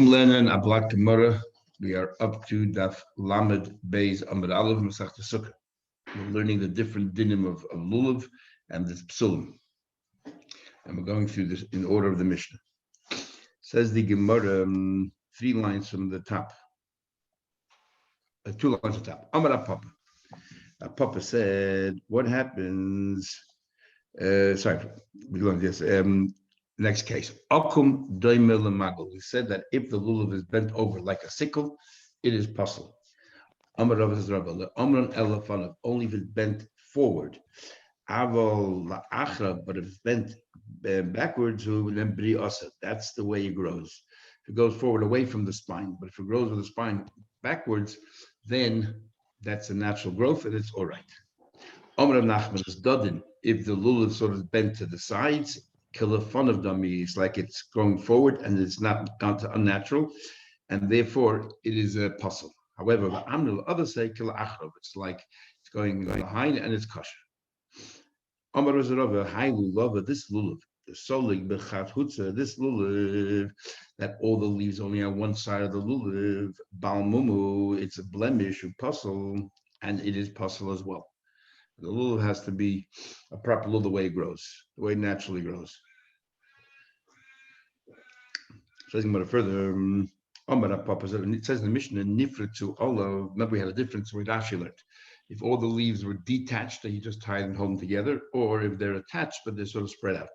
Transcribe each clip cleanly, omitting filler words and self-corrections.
Lernen a Black Gemara. We are up to Daf Lamed Beis Amud Aleph Masechta Sukah. We're learning the different dinim of lulav and the psulim, and we're going through this in order of the Mishnah. Says the Gemara, 3 lines from the top, 2 lines at the top. Amar Papa. Papa said, "What happens?" Sorry, we learned this. Next case, Akum doimel lemagol. We said that if the lulav is bent over like a sickle, it is puzzle. Amar Rav says Rabba, Amran elafanav, only if it's bent forward. Aval la'achra, but if it's bent backwards, then bri asa. That's the way it grows. If it goes forward away from the spine, but if it grows with the spine backwards, then that's a natural growth and it's all right. Amar Nachman is dodin. If the lulav sort of bent to the sides, kilafon of dummy, it's like it's going forward and it's not unnatural, and therefore it is a puzzle. However, the amnul others say kilachrav, it's like it's going behind and it's kosher. Amar Razarava, hailu lava, this lulav, the solig bechat hutza, this lulav that all the leaves only on one side of the lulav, balmumu, it's a blemish, puzzle, and it is puzzle as well. The lulav has to be a proper lulav the way it grows, the way it naturally grows. So further, it says in the Mishnah, nifra to olav. Remember, we had a difference with Rashi learned. If all the leaves were detached, then you just tie them and hold them together, or if they're attached but they're sort of spread out.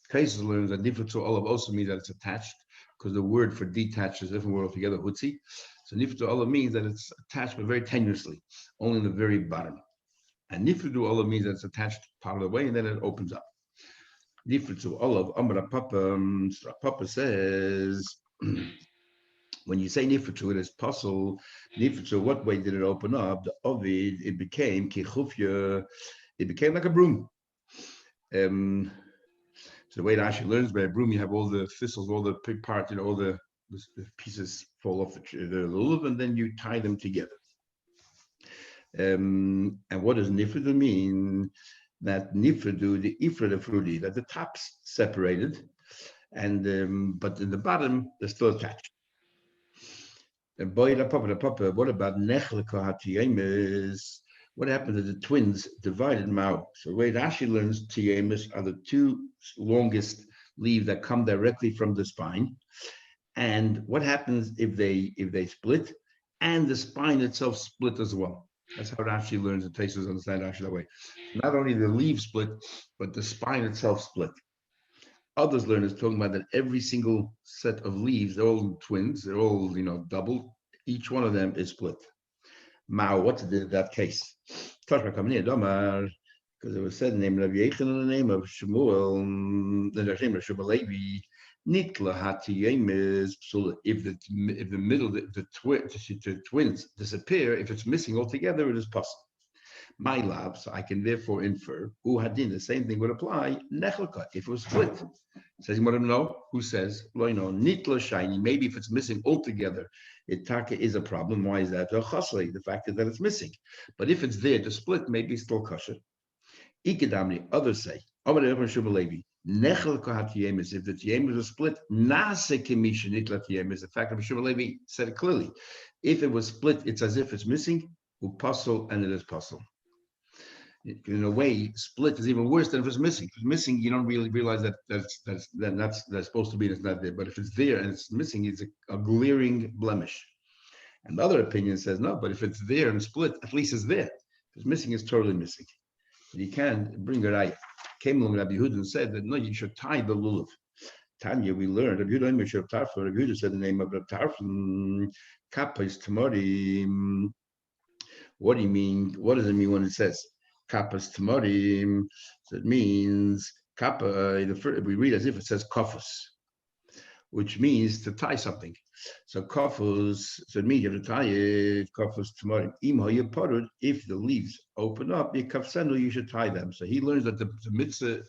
Cases learns that nifra to olav also means that it's attached, because the word for detached is a different word altogether, hutzi. So nifra to olav means that it's attached but very tenuously, only in the very bottom. And nifridu olav means that it's attached part of the way and then it opens up. Nifridu olav, Amar Papa says, when you say nifridu, it is puzzle. Nifridu, what way did it open up? The ovid, it became kichufya, it became like a broom. So the way it actually learns by a broom, you have all the thistles, all the big parts, all the pieces fall off the lulav, and then you tie them together. And what does nifridu mean? That nifridu, the ifra, the fruity, that the top's separated, and but in the bottom they're still attached. And boy, papa, what about nechleka hatiyemes? What happened to the twins divided mao? So the way Rashi learns, tiyemes are the 2 longest leaves that come directly from the spine. And what happens if they split, and the spine itself split as well? That's how Rashi learns and Taisus understand Rashi that way. Not only the leaves split, but the spine itself split. Others learners talking about that every single set of leaves, they're all twins, they're all double. Each one of them is split. Mao, what's that case? Because it was said in the name of Yechon and the name of Shmuel, the name of Shmuel Nitla hatiyemes psula. If the middle, the twins disappear, if it's missing altogether, it is possible. My lab, so I can therefore infer, hadin, the same thing would apply, nechelka, if it was split. Says you want to know? Who says? Nitla shiny, maybe if it's missing altogether, itaka is a problem. Why is that? The fact is that it's missing. But if it's there to split, maybe it's still kosher. Ikadamni, others say, Nechel kohatiemis, if the tiemis was split, nase kemisha nitla tiemis. The fact that Shmuel Levi said it clearly. If it was split, it's as if it's missing, puzzle, and it is puzzle. In a way, split is even worse than if it's missing. If it's missing, you don't really realize that's supposed to be, and it's not there. But if it's there and it's missing, it's a glaring blemish. And the other opinion says no, but if it's there and split, at least it's there. If it's missing, it's totally missing. You can bring a raya. Came along Rabbi Yehuda and said that no, you should tie the lulav. Tanya, we learned Rabbi Yehuda said the name of Rabbi Tarfon, kappa is tamari. What do you mean? What does it mean when it says kappa is tamari? So it means kappa. We read as if it says kafus, which means to tie something. So kafus, so it means you have to tie it, kafus tomorrow. If the leaves open up, you should tie them. So he learns that the mitzvah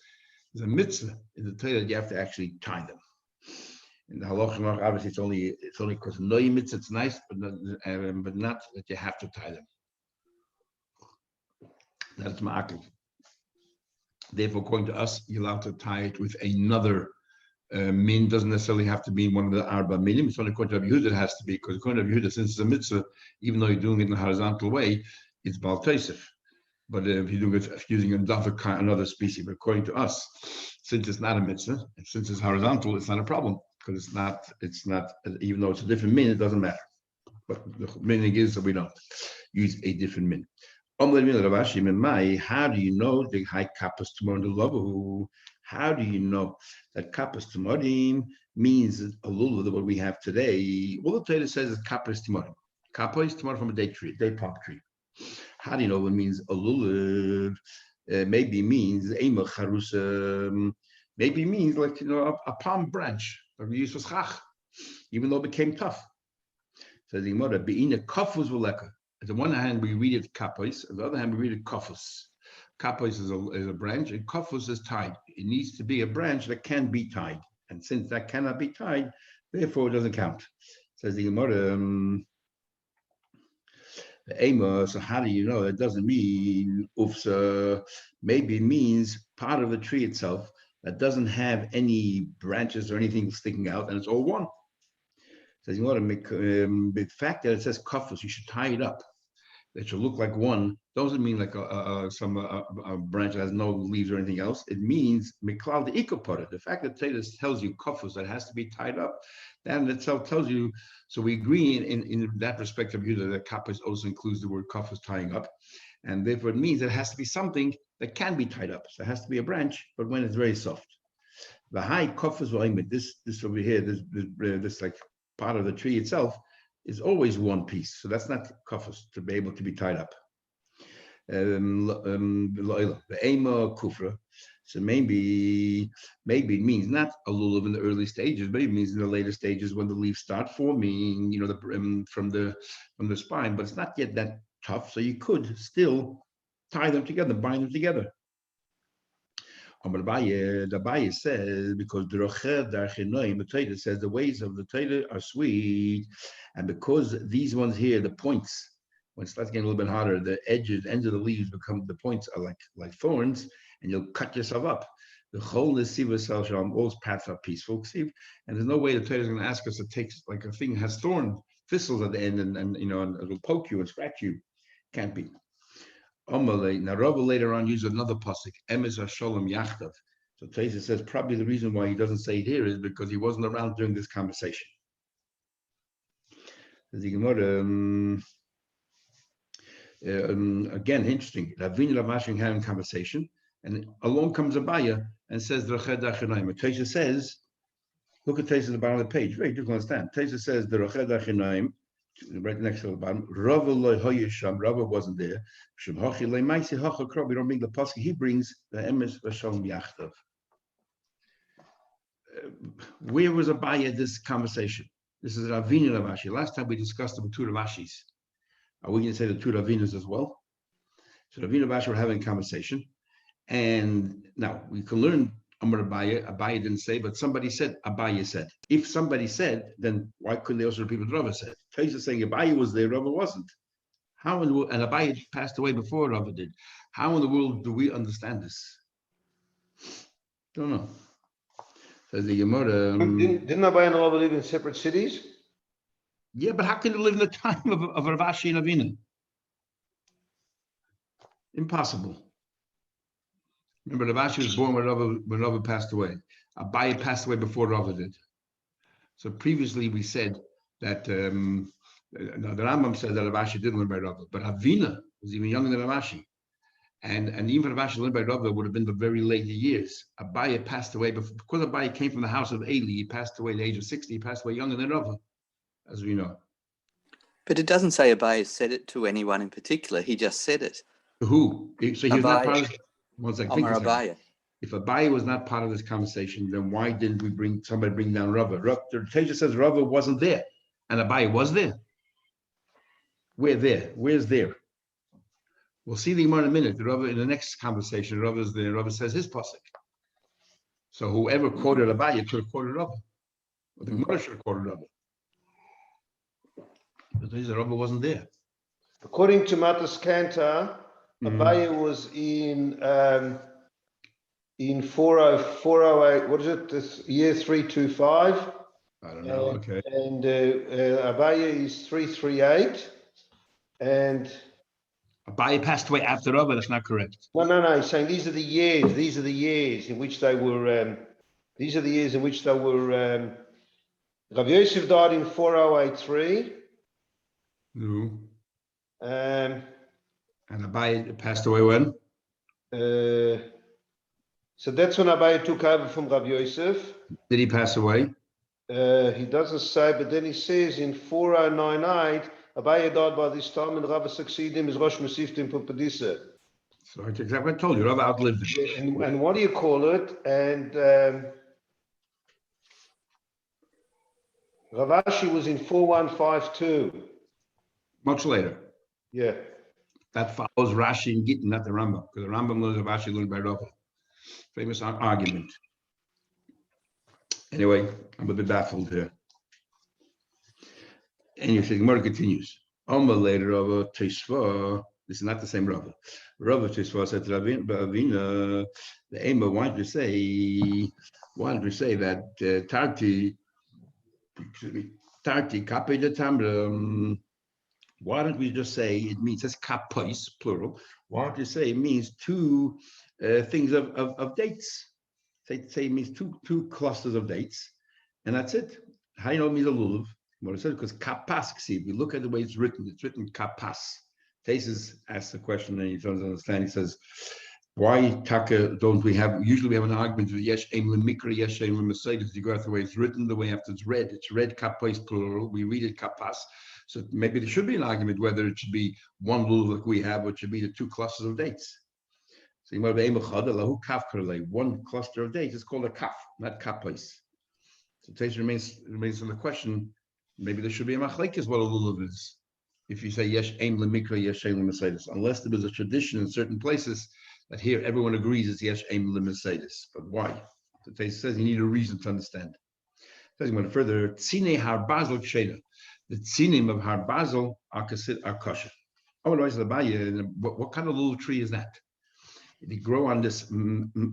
is a mitzvah in the Torah that you have to actually tie them. In the halacha, obviously it's only because no mitzvah, it's nice, but not that you have to tie them. That's ma'akiv. Therefore, according to us, you're allowed to tie it with another Min doesn't necessarily have to mean one of the Arba minim. It's only according to Rabbi Yehuda it has to be, because according to Rabbi Yehuda, since it's a mitzvah, even though you're doing it in a horizontal way, it's Baal Tosef. But if you're doing it using another species, but according to us, since it's not a mitzvah, and since it's horizontal, it's not a problem, because it's not, even though it's a different min, it doesn't matter. But the meaning is that we don't use a different min. How do you know the high kappas tomorrow? How do you know that kappas tomorrow means a lulav that what we have today? Well, the Torah says it's kappas tomorrow. Kappa is tomorrow from a date palm tree. How do you know what means a lulav? Maybe means ema charusa. Maybe means like a palm branch that we use for schach, even though it became tough. Says the Gemara, beina kafus v'leka. On the one hand, we read it kapos. On the other hand, we read it kafus. Kapos is a branch, and kafus is tied. It needs to be a branch that can be tied. And since that cannot be tied, therefore it doesn't count. Says the Gemara, so how do you know? It doesn't mean ufsa. Maybe it means part of the tree itself that doesn't have any branches or anything sticking out, and it's all one. Says you want to make the fact that it says kafus, you should tie it up. It should look like one. Doesn't mean like a branch that has no leaves or anything else. It means miklal the ikopara. The fact that Torah tells you kafus that has to be tied up, that in itself tells you. So we agree in that respect of you that kafus also includes the word kafus tying up, and therefore it means it has to be something that can be tied up. So it has to be a branch, but when it's very soft. The high kafus v'aimed. This over here, this like part of the tree itself is always one piece, so that's not kafus to be able to be tied up. The ema kufra. So maybe it means not a lulav in the early stages, but it means in the later stages when the leaves start forming, from the spine. But it's not yet that tough, so you could still tie them together, bind them together. The Abaye says because the Torah says the ways of the Torah are sweet, and because these ones here, the points, when it starts getting a little bit harder, the ends of the leaves become, the points are like thorns, and you'll cut yourself up. The whole all paths are peaceful, and there's no way the Torah is going to ask us to take like a thing that has thistles at the end, and it'll poke you and scratch you. Can't be. Now Rabbi later on used another pasuk, Emes Hashalom Yachtav. So Taisa says probably the reason why he doesn't say it here is because he wasn't around during this conversation. Again, interesting. Ravina Ravashing having conversation, and along comes Abaya and says Taisa says, look at Taisa at the bottom of the page. Very difficult to understand. Taisa says the Rached Achinoim, right next to the bottom. Rava wasn't there. We don't bring the pasuk. He brings the emes v'shalom yachtav. Where was Abaye at this conversation? This is Ravina Ravashi. Last time we discussed the two Ravashis. Are we going to say the two Ravinas as well? So Ravina Ravashi were having a conversation, and now we can learn. Amar Abaye didn't say, but somebody said, Abaye said. If somebody said, then why couldn't they also repeat what Rava said? Taisa is saying Abaye was there, Rava wasn't. How in the world, and Abaye passed away before Rava did. How in the world do we understand this? Don't know. Says the Gemara. Didn't Abaye and Rava live in separate cities? Yeah, but how can they live in the time of Ravashi and Avina? Impossible. Remember, Ravashi was born when Rava passed away. Abaye passed away before Rava did. So previously we said that the Rambam said that Ravashi didn't learn by Rava, but Avina was even younger than Ravashi. And even Ravashi learned by Rava would have been the very late years. Abaye passed away because Abaye came from the house of Eli. He passed away at the age of 60. He passed away younger than Rava, as we know. But it doesn't say Abaye said it to anyone in particular. He just said it. Who? So he was not part of this. Omar Abaye. If Abaye was not part of this conversation, then why didn't we somebody bring down Rava? The Teja says Rava wasn't there, and Abaye was there. We're there. Where's there? We'll see the Gemara in a minute. Rava in the next conversation, Rava's there. Rava says his pasuk. So whoever quoted Abaye could have quoted Rava. Or the Gemara should have quoted Rava. But the Rava wasn't there. According to Matas Kanta, Abaye was in in 408, what is it? This year 325. I don't know. Okay. And Abaye is 338. And Abaye passed away after Rava. That's not correct. no. He's saying these are the years. These are the years in which they were. These are the years in which they were. Rav Yosef died in 4083. No. Um, And Abaye passed away when? So that's when Abaye took over from Rav Yosef. Did he pass away? He doesn't say, but then he says in 4098, Abaye died by this time, and Rava succeeded him as Rosh Masiftim Pupadisa. So it's exactly what I told you. Rava outlived him. And what do you call it? And Ravashi was in 4152. Much later. Yeah. That follows Rashi and Gittin, not the Rambam, because the Rambam learns Ravashi learned by Rava. Famous argument. Anyway, I'm a bit baffled here. And you see, Gemara continues. Omar later, Rava Tesva. This is not the same Rava. Rava Tesva said to Ravina, the Ema wanted to say that Tarti, Kape de Tamra. Why don't we just say it means it's kapois, plural? Why don't you say it means two things of dates? Say it means two clusters of dates, and that's it. How do you know it means a lulav? What I said, because kapas, see, if you look at the way it's written kapas. Tesis asks the question and he doesn't understand. He says, why taka don't we have, usually we have an argument with yesh aim lemikra, yesh aim lemesedus. You go out the way it's written, the way after it's read kapois, plural. We read it kapas. So maybe there should be an argument whether it should be one lulav like we have, or it should be the two clusters of dates. So you might be one cluster of dates. It's called a kaf, not kapais. So Taish remains on the question. Maybe there should be a machlekes what a lulav is. If you say yesh aim lemikra, yesh aim lemesedus, unless there was a tradition in certain places that here everyone agrees it's yesh aim lemesedus. But why? So Taish says you need a reason to understand. Says further, tzine har basel ksheda. The tzinim of Har Basel are kosher. Otherwise, what kind of little tree is that? They grow on this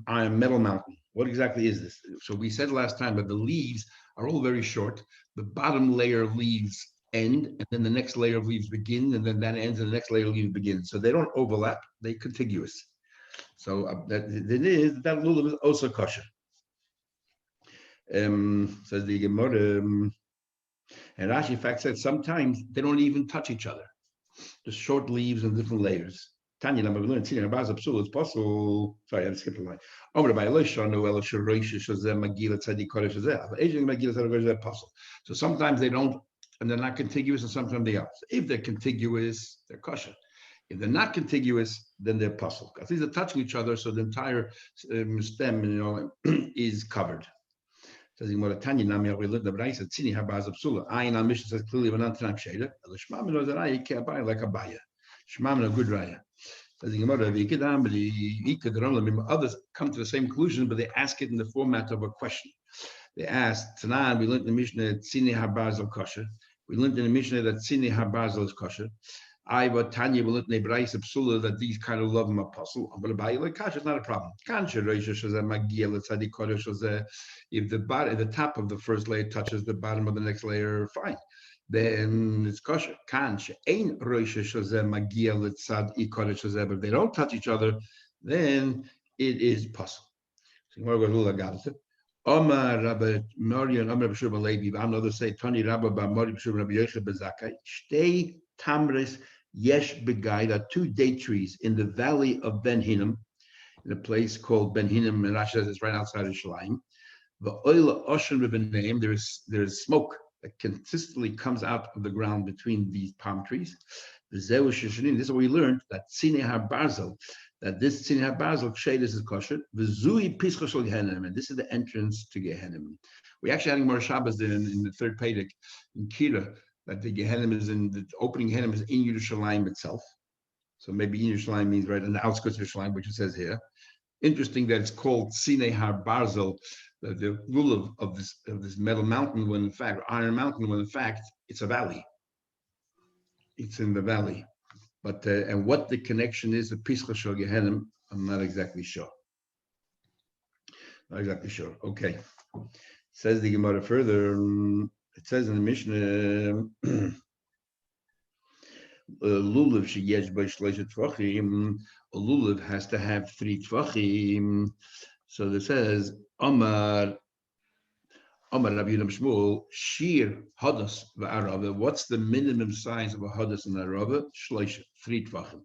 iron metal mountain. What exactly is this? So we said last time that the leaves are all very short. The bottom layer of leaves end, and then the next layer of leaves begin, and then that ends, and the next layer of leaves begins. So they don't overlap; they're contiguous. So that lulav is also kosher. Says the Gemara. And Rashi, in fact, said sometimes they don't even touch each other. Just short leaves and different layers. Tanya number one, it's possible. Sorry, I skipped a line. So sometimes they don't, and they're not contiguous, and sometimes they are. So if they're contiguous, they're kosher. If they're not contiguous, then they're puzzle. Because these are touching each other, so the entire stem, is covered. Says in Tanya Nami, we learned the Braisa, Tzini Habaz Absula. Ayin al Mishnah says clearly when Antanam Sheda, Shmam knows that I can't buy like a buyer. Shmam a good raya. Says in Gemara, others come to the same conclusion, but they ask it in the format of a question. They ask, Tanan, we learned in the Mishnah Tzini Habaz al kosher. We learned in the Mishnah that Tzini Habaz is kosher. Tanya will let Nebrais Psula that these kind of love him apostle. I'm going to buy you like cash, it's not a problem. If the top of the first layer touches the bottom of the next layer, fine. Then it's kosher. But if they don't touch each other, then it is puzzle. Omar Rabbi Marian, Omar Rabbi Levi, others say Tani Rabbi Mori Rabbi Yosef Bezakai. Stay Tamris. Yesh Begai, two date trees in the valley of Ben Hinnom, in a place called Ben Hinnom, and Rashi says it's right outside of Shalim. The oil Ocean River name, there is smoke that consistently comes out of the ground between these palm trees. This is what we learned, that Tzine Har Barzel, that this Tzine Har Barzel shade is kosher. V'zui Pischa Shel Gehenim, and this is the entrance to Gehenim. We actually had more Shabbos in the third Pedic in Kira, that the Gehenim is in the opening Gehenim is in Yerushalayim itself. So maybe in Yerushalayim means right in the outskirts of Yerushalayim, which it says here. Interesting that it's called Tzine Har Barzel, the lulav of this metal mountain, when in fact iron mountain, when in fact it's a valley. It's in the valley, but and what the connection is, the Pischa Shel Gehenim, I'm not exactly sure. Not exactly sure. Okay. Says the Gemara further. It says in the Mishnah, lulav sheyesh by shleisha tvachim. A lulav has to have 3 tvachim. So it says, Amar Rabbi Yehuda Shmuel, Shir Hadas v'Arava. What's the minimum size of a Hadas and Arava? Shleisha, 3 tvachim.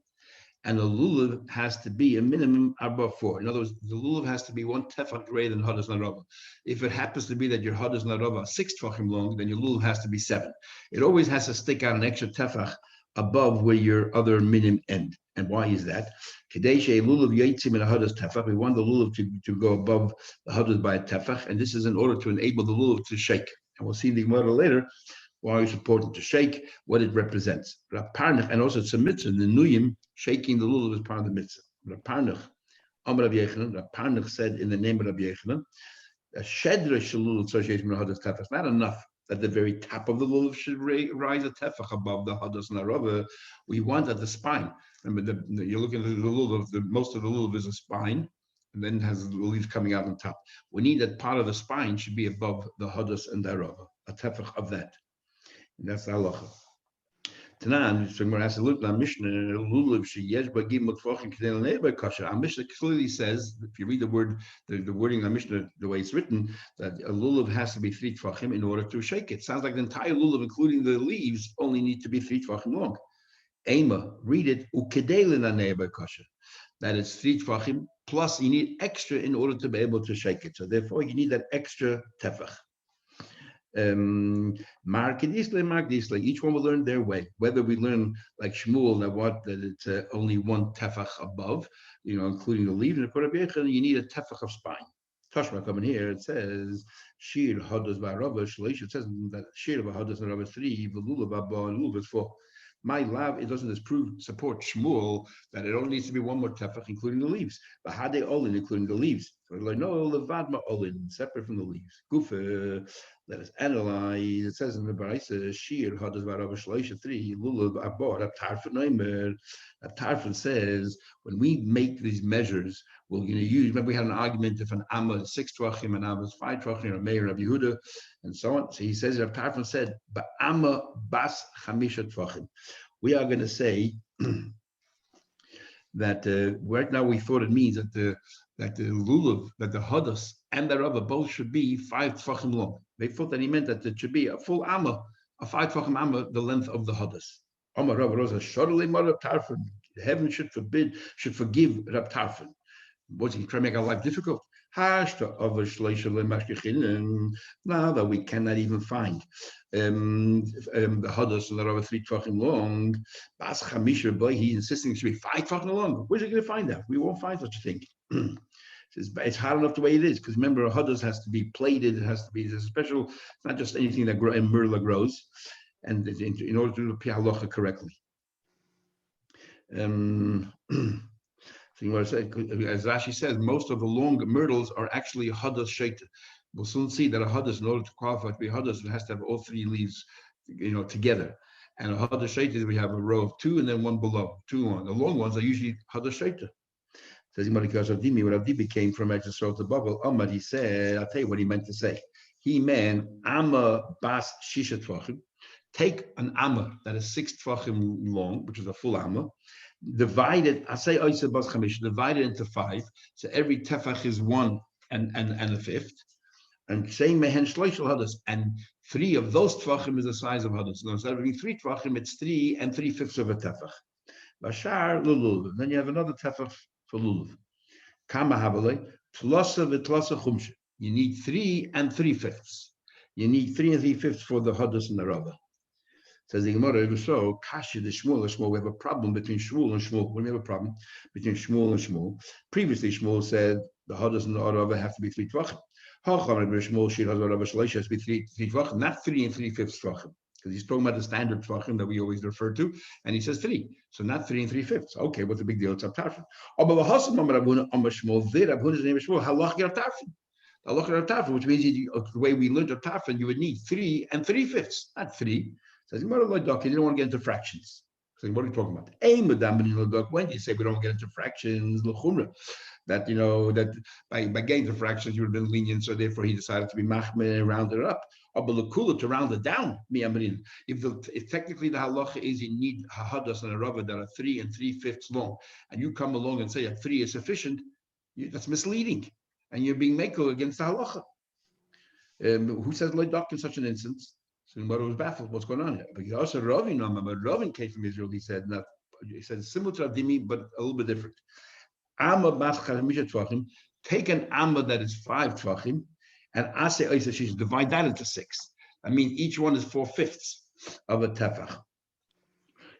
And the lulav has to be a minimum above 4. In other words, the lulav has to be 1 tefach greater than Hadas and Arava. If it happens to be that your Hadas and Arava are 6 tvachim long, then your lulav has to be 7. It always has to stick out an extra tefach above where your other minimum end. And why is that? We want the lulav to go above the hadas by a tefach, and this is in order to enable the lulav to shake. And we'll see in the Gemara later why it's important to shake, what it represents. And also it's a mitzvah. The nuyim, shaking the lulav is part of the mitzvah. Parnach said in the name of Rabbi Yechanan, a shedra shalul association with hadas tefach. It's not enough that the very top of the lulav should rise a tefach above the hadas and arava. We want at the spine. Remember, you're looking at the lulav. Most of the lulav is a spine, and then has the leaves coming out on top. We need that part of the spine should be above the hadas and the arava, a tefach of that. And that's the halacha. Tanan, so we're asked to look at Mishnah. Lulav sheyesh bagim mutvachim k'nei l'nei kasha. Our Mishnah clearly says, if you read the wording of the Mishnah, the way it's written, that a lulav has to be 3 tvachim in order to shake it. Sounds like the entire lulav, including the leaves, only need to be 3 tvachim long. Ema, read it, ukedei l'nei kasha. That is 3 tvachim plus you need extra in order to be able to shake it. So therefore, you need that extra tefach. Mark Disla, each one will learn their way. Whether we learn like Shmuel that it's only 1 tefach above, including the leaves, and you need a tefach of spine. Tashma coming here, it says Shir Hadas V'Arava Shleish. It says that Shir Hadas V'Arava 3, V'Lulav Abba and Lulav is 4. My love, it doesn't support Shmuel that it only needs to be 1 more tefach, including the leaves. But Hade Olin, including the leaves. So like, no, Levadma Olin, separate from the leaves. Gufa, let us analyze. It says in the Baraisa, Shir Hadas V'Arava Shleisha 3, Lulav Abba, Tarfon Noimer. Tarfon says, when we make these measures, we're going to use, remember we had an argument if an Amma is 6 tvachim, an Amma is 5 tvachim, or a Meir Rabbi Yehuda, and so on. So he says, Rav Tarfon said, but Amma bas chamisha tvachim. We are going to say that right now we thought it means that the lulav, that the hadas and the rava both should be 5 tvachim long. They thought that he meant that it should be a full Amma, a 5 tvachim Amma, the length of the hadas. Amma Rava Rosa, Shorley Rab Tarfon. Heaven should forgive Rab Tarfon. What's he trying to make our life difficult? Now that we cannot even find the hadas and the rava 3 tvachim long, Bas Chamisha boy, he's insisting it should be 5 tvachim long. Where's he going to find that? We won't find such a thing. It's hard enough the way it is, because remember, a hadas has to be plated. It has to be special. It's not just anything that in Merla grows, and in order to do the halacha correctly. So as Rashi says, most of the long myrtles are actually hadas shaita. We'll soon see that a hadas, in order to qualify to be hadas, it has to have all 3 leaves, together. And a hadas shaita, we have a row of 2 and then 1 below, 2 on. The long ones are usually hadas shaita. Says what Avdi came from Extra to Bubble. Amar, he said, I'll tell you what he meant to say. He meant Amma bas shisha tvachim. Take an Amma that is 6 tvachim long, which is a full Amma. Divide it into 5. So every tefach is 1 and a fifth. And saying mehen shloishel hadas, and 3 of those tvachim is the size of hadas. So instead of being 3 tvachim, it's 3 3/5 of a tefach. Bashar lulav. Then you have another tefach for lulav. Kama havale tlasa v'tlasa chumsha. You need 3 3/5. You need 3 3/5 for the hadas and the rava. Says the Gemara, so Kasha the Shmuel, we have a problem between Shmuel and Shmuel. When we have a problem between Shmuel and Shmuel, previously Shmuel said the hadas and the rava have to be 3 tvachim. Shmuel shir hadas rava shleish has to be 3 tvachim, not 3 3/5 tvachim, because he's talking about the standard tvachim that we always refer to, and he says 3, so not 3 3/5. Okay, what's the big deal? It's up tarfin. Shmuel, there Rabbuna's name is Shmuel. Halach ger tarfin. Halach ger tarfin, which means the way we learned the tarfin, you would need 3 3/5, not 3. Says, you don't want to get into fractions. So what are you talking about? When you say we don't get into fractions, that that by getting to fractions you would have been lenient, so therefore he decided to be machmir and round it up. To round it down, if technically the halacha is you need hadas and a rava that are 3 3/5 long, and you come along and say a 3 is sufficient, that's misleading, and you're being meko against the halacha. Who says loidak in such an instance? So the Gemara was baffled. What's going on here? But also Ravin came from Israel. He said similar to Avdimi, but a little bit different. Amma bas chamisha tvachim. Take an amma that is 5 tvachim, and ase oisashish, divide that into 6. I mean, each one is 4/5 of a tefach.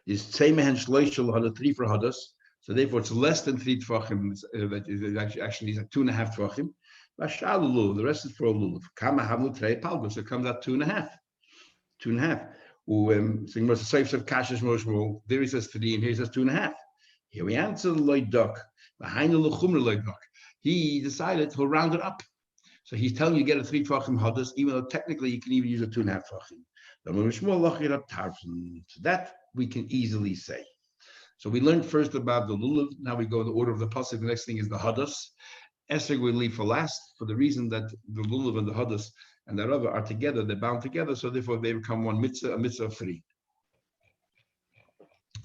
Is tzemehen shloishel hada 3 for hadas. So therefore, it's less than 3 tvachim. That is actually like 2.5 tvachim. The rest is for a lulav. Kama havlu trei palgos. So it comes out 2.5. 2.5. So you must say kashish moshmo. There he says 3, and here he says 2.5. Here we answer loidak. Behind the lechumra loidak. He decided to round it up. So he's telling you get a 3 tvachim hadas, even though technically you can even use a 2.5 tvachim. So that we can easily say. So we learned first about the lulav. Now we go in the order of the pasuk. The next thing is the hadas. Esrog we leave for last for the reason that the lulav and the hadas and the rava are together, they're bound together, so therefore they become one mitzvah, a mitzvah of 3.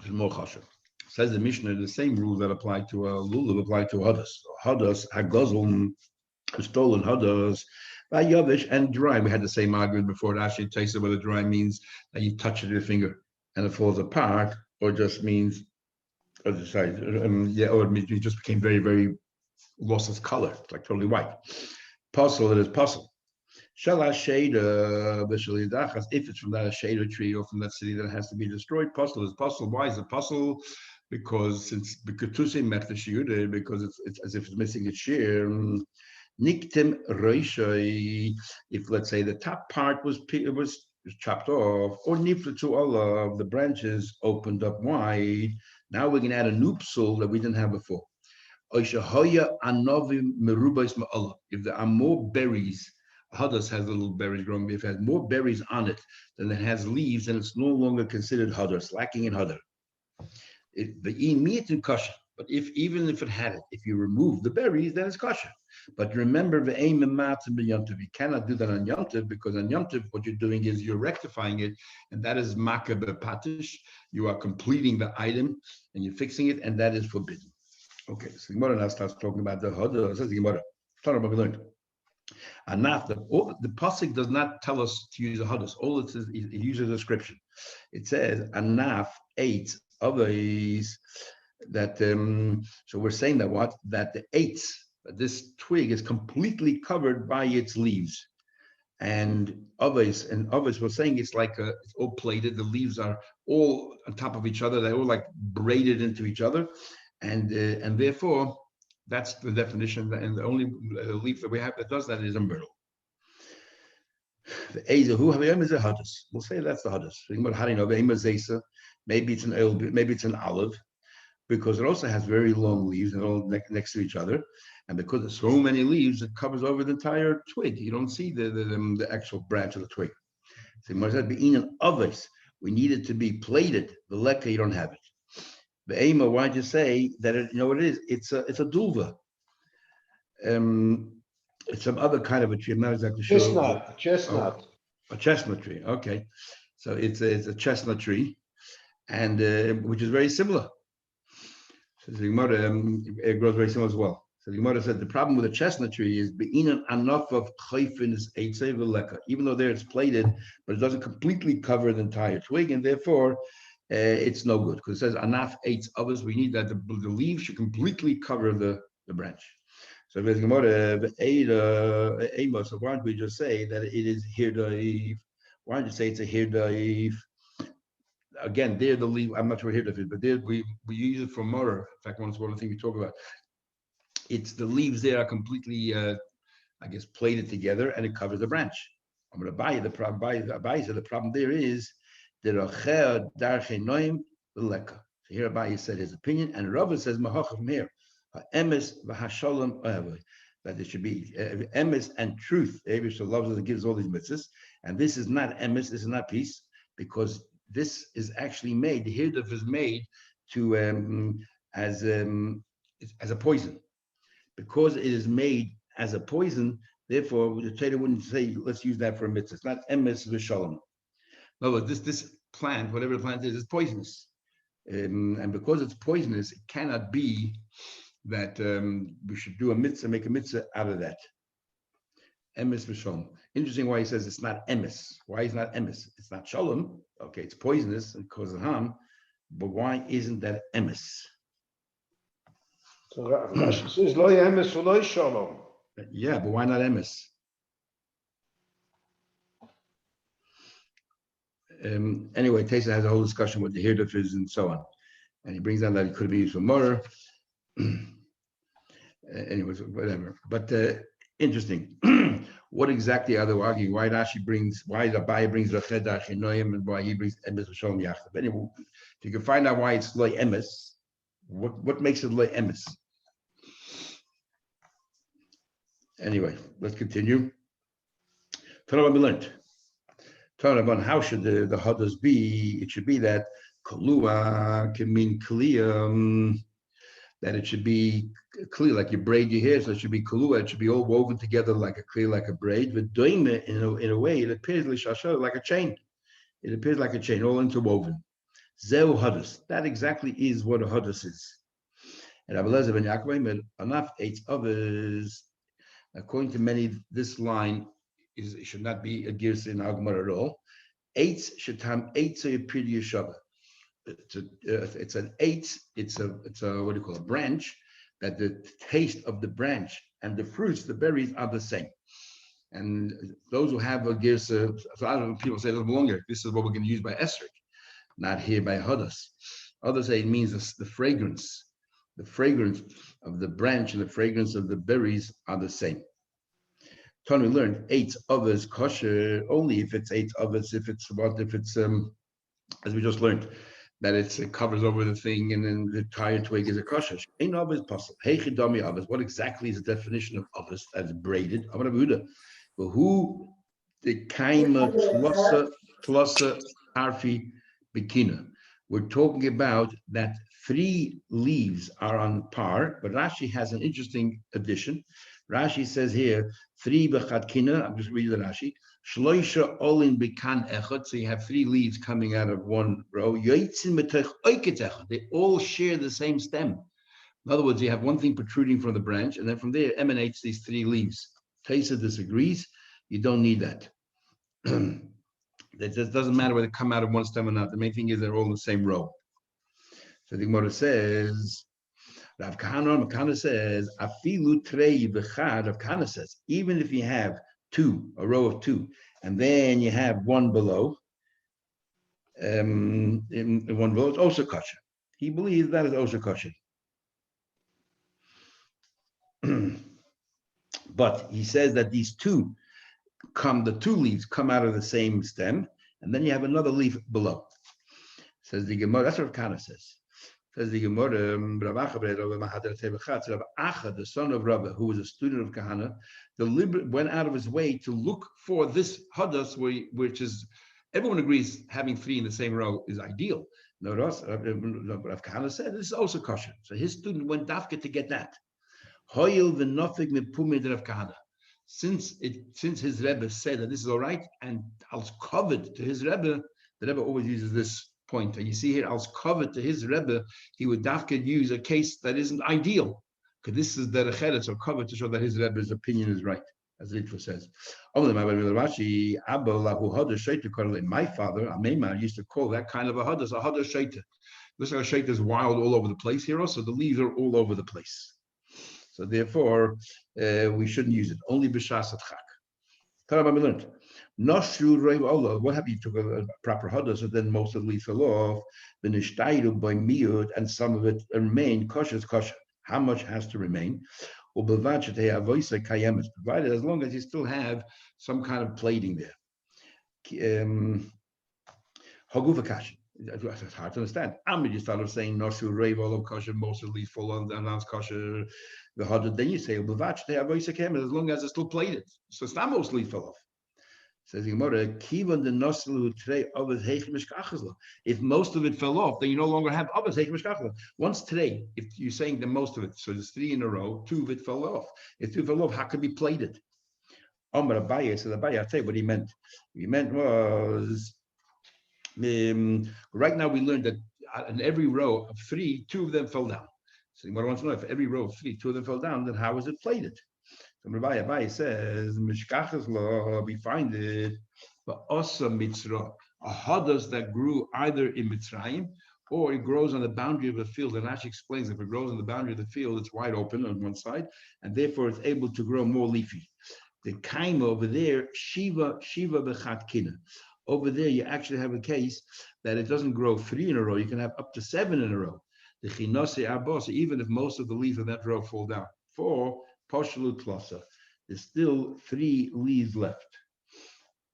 More chashuv. Says the Mishnah, the same rules that apply to a lulav apply to hadas. Hadas, hagazon, stolen hadas, yavish, and dry. We had the same argument before. It actually takes whether dry means that you touch it with your finger and it falls apart, or just means, or it means it just became very, very lost its color. It's like totally white. Puzzle, it is puzzle. Shada if it's from that shade tree or from that city that has to be destroyed, puzzle is puzzle. Why is it puzzle? Because because it's as if it's missing its shear. Niktim reishai, if let's say the top part was chopped off, or niflatu Allah, the branches opened up wide. Now we're going to add a new psul that we didn't have before. If there are more berries, hadas has little berries growing. If it has more berries on it than it has leaves, then it's no longer considered hadas, lacking in hadar. The meat in kosher. But even if it had it, if you remove the berries, then it's kosher. But remember, the aim and matzah b'yontiv. You cannot do that on yontiv, because on yontiv, what you're doing is you're rectifying it, and that is makah b'patish. You are completing the item and you're fixing it, and that is forbidden. Okay, so Gemara now starts talking about the hadas. Says the Gemara. Talking about we learned. Anaf, the pasuk does not tell us to use a hadas. All it says, it uses a description. It says anaf 8 others. That so we're saying that the 8, this twig is completely covered by its leaves, and others we're saying it's like it's all plated. The leaves are all on top of each other. They're all like braided into each other, and therefore that's the definition. And the only leaf that we have that does that is a myrtle. The Ezehu is a hadas. We'll say that's the hadas. Maybe it's an olive, because it also has very long leaves and all next to each other, and because there's so many leaves, it covers over the entire twig. You don't see the actual branch of the twig. So we need it to be plated. The leka, you don't have it. The ema, why'd you say that? What it is? It's a dulva. It's some other kind of a tree. I'm not exactly sure. Chestnut. A chestnut tree. Okay, so it's a chestnut tree, and which is very similar. So the Gemara, it grows very similar as well. So the Gemara said the problem with a chestnut tree is be'inan enough of chayfin is eitzei v'leka. Even though there it's plated, but it doesn't completely cover the entire twig, and therefore it's no good, because it says anaf eitz others. We need that the leaves should completely cover the branch. So the Gemara, so why don't we just say that it is hirdaif? Why don't you say it's a hirdaif? Again, there the leaf. I'm not sure here, but there we use it for mortar. In fact, one of the things we talk about. It's the leaves there are completely, plated together, and it covers the branch. I'm going to buy you the problem. So the problem there is the rocher darche noim v'leka. So here Abaye said his opinion, and Rava says mahach from here, emes v'hashalom that there should be emes and truth. Abishah loves us and gives all these mitzvahs, and this is not emes. This is not peace, because this is actually made. The hirdaf is made to as a poison, because it is made as a poison. Therefore, the Torah wouldn't say let's use that for a mitzvah. It's not emes v'shalom. No, this plant, whatever the plant is poisonous, and because it's poisonous, it cannot be that we should do a mitzvah, make a mitzvah out of that. Emes v'shalom. Interesting why he says it's not emes. Why is not emes? It's not shalom. Okay, it's poisonous and causes harm, but why isn't that emes? So Rashi says lo emes u'lo shalom. Yeah, but why not emes? Anyway, Tesa has a whole discussion with the hirdaf is and so on, and he brings down that it could be used for murder. Anyways, whatever. But interesting. What exactly are they arguing? Why Rashi brings? Why the Abai brings Rachedach and Noyim, and why he brings Emes V'Shalom Yachdav? Anyway, if you can find out why it's Loy Emes, what makes it Loy Emes? Anyway, let's continue. Torah we learned. Torah, how should the Hadas be? It should be that Kalua can mean clear. That it should be clear, like you braid your hair, so it should be kalua. It should be all woven together like a clear, like a braid. But doing it in a way, it appears like a chain. It appears like a chain, all interwoven. Zeu hadas. That exactly is what a hadas is. And Rabbi Elazar ben Yaakov, enough eight others. According to many, this line should not be a girs in Agmar at all. Eight should have eight so you pretty Shabbat. It's an eight. It's a what do you call a branch? That the taste of the branch and the fruits, the berries, are the same. And those who have a girsa, so I don't know. People say it doesn't belong here. This is what we're going to use by esrog, not here by hadas. Others say it means the fragrance of the branch and the fragrance of the berries are the same. Tony learned eight others kosher only if it's eight others. If it's as we just learned, that it covers over the thing and then the entire twig is a kosher. Ain't others possible. Hey chidami others. What exactly is the definition of others that's braided? But who the kaima tlosa arfi bikina? We're talking about that 3 leaves are on par, but Rashi has an interesting addition. Rashi says here 3 b'chadkina. I'm just reading the Rashi. Shloisha olin bikan echad. So you have 3 leaves coming out of one row. Yoitzin b'tech oiket echad. They all share the same stem. In other words, you have one thing protruding from the branch, and then from there emanates these 3 leaves. Taisa disagrees. You don't need that. It just doesn't matter whether they come out of one stem or not. The main thing is they're all in the same row. So the Gemara says, Rav Kahana says, Afilu trei v'chad. Rav Kahana says, even if you have 2, a row of 2, and then you have one below, in one below, it's also kosher. He believes that is also kosher. But he says that these 2 the 2 leaves come out of the same stem, and then you have another leaf below. Says the Gemara, that's what Rav Kahana says. Says the Gemara, Rav Acha, the son of Rabbi, who was a student of Kahana, went out of his way to look for this hadas, which is, everyone agrees having 3 in the same row is ideal. No, Rav Kahana said this is also kosher. So his student went dafka to get that. Hoyil v'nofik mipumid Rav Kahana. Since his Rebbe said that this is all right, and als covered to his Rebbe, the Rebbe always uses this point. And you see here, als covered to his Rebbe, he would dafka use a case that isn't ideal, because this is the recheres or covered to show that his Rebbe's opinion is right, as Litva says. My father, Ameimar, used to call that kind of a hadas shaita. Looks like a shaita is wild all over the place here. Also, the leaves are all over the place. So therefore, we shouldn't use it. Only b'shas at chak. What happened? You took a proper hadas, so then most of the leaves fell off. The nishtayru by miyud, and some of it remained kosher. How much has to remain? Provided as long as you still have some kind of plating there. Haguvakash. It's hard to understand. You start off saying Noshu Reiv all kosher, most of the leaves fall on the kosher. The harder then you say as long as it's still plated. So it's not most leaves fell off. Says Gemara, Kivan the Noslu today of if most of it fell off, then you no longer have Abbas Heich Mishkachla. Once today, if you're saying the most of it, so there's 3 in a row, 2 of it fell off. If 2 fell off, how could be plated? Amar Abaye, so Abaye, I'll tell you what he meant. What he meant was, right now we learned that in every row of 3, 2 of them fell down. So what I want to know, if every row of 3, 2 of them fell down, then how is it plated? So Abaye says, Mishkachas law, we find it, but also mitzrah, a hadas that grew either in Mitzrayim or it grows on the boundary of the field. And Rashi explains if it grows on the boundary of the field, it's wide open on one side, and therefore it's able to grow more leafy. The kaima over there, shiva bechat kina. Over there, you actually have a case that it doesn't grow 3 in a row. You can have up to 7 in a row. The chinose abos, even if most of the leaves of that row fall down. 4. Poshalu Tlasa. There's still 3 leaves left.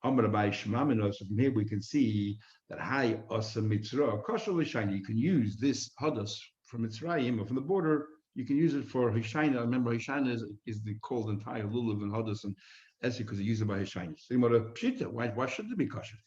Amar Abai Shemamino. So from here we can see that Hai Asa Mitzrah Kosher L'Shayna. You can use this hadas from Mitzrayim or from the border. You can use it for Hishayna. Remember, Hishayna is the called entire lulav and hadas and that's because they use it by Hishayna. So you want to why should it be kosher?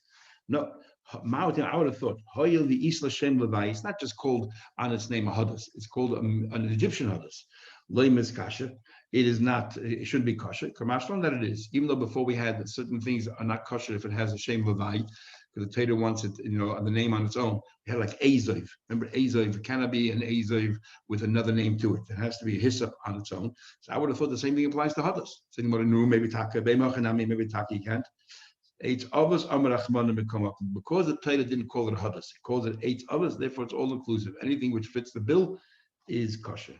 No, I would have thought Hoyel the Isla Shem Levai. It's not just called on its name a hadas. It's called an Egyptian hadas. Loim is kasher. It is not. It shouldn't be kosher. Kamashlan that it is. Even though before we had that certain things are not kosher if it has a Shem Levai, because the Torah wants it, the name on its own. We had like Azov. Remember Azov? It cannot be an Azov with another name to it. It has to be a Hissa on its own. So I would have thought the same thing applies to hadas. So maybe taka beimachanami, maybe taka you can't. Eight others come up because the Torah didn't call it hadas. It calls it 8 others. Therefore, it's all inclusive. Anything which fits the bill is kosher.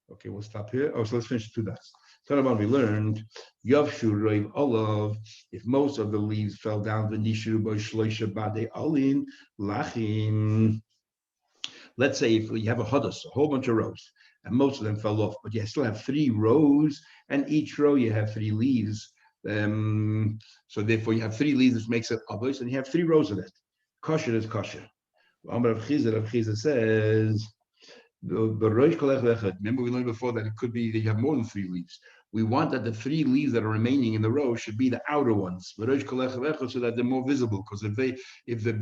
Okay, we'll stop here. So let's finish 2 dots. Tanaban, we learned Yavshu Roiv Olav. If most of the leaves fell down, the Nishu Boy Shloisha Bade Alin Lachim. Let's say if you have a hadas, a whole bunch of rows, and most of them fell off, but you still have 3 rows, and each row you have 3 leaves. So therefore you have 3 leaves, which makes it obvious, and you have 3 rows of it. Kosher is kosher. Rav Chiza says. Remember we learned before that it could be that you have more than 3 leaves. We want that the 3 leaves that are remaining in the row should be the outer ones, so that they're more visible. Because if the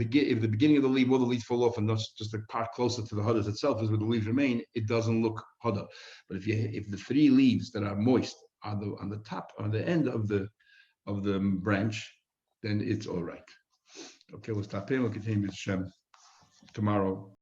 beginning of the leaf, all the leaves fall off, and that's just the part closer to the hadas itself is where the leaves remain, it doesn't look hada. But if the 3 leaves that are moist are on the top, on the end of the branch, then it's all right. Okay, we'll stop here. We'll continue with Shem tomorrow.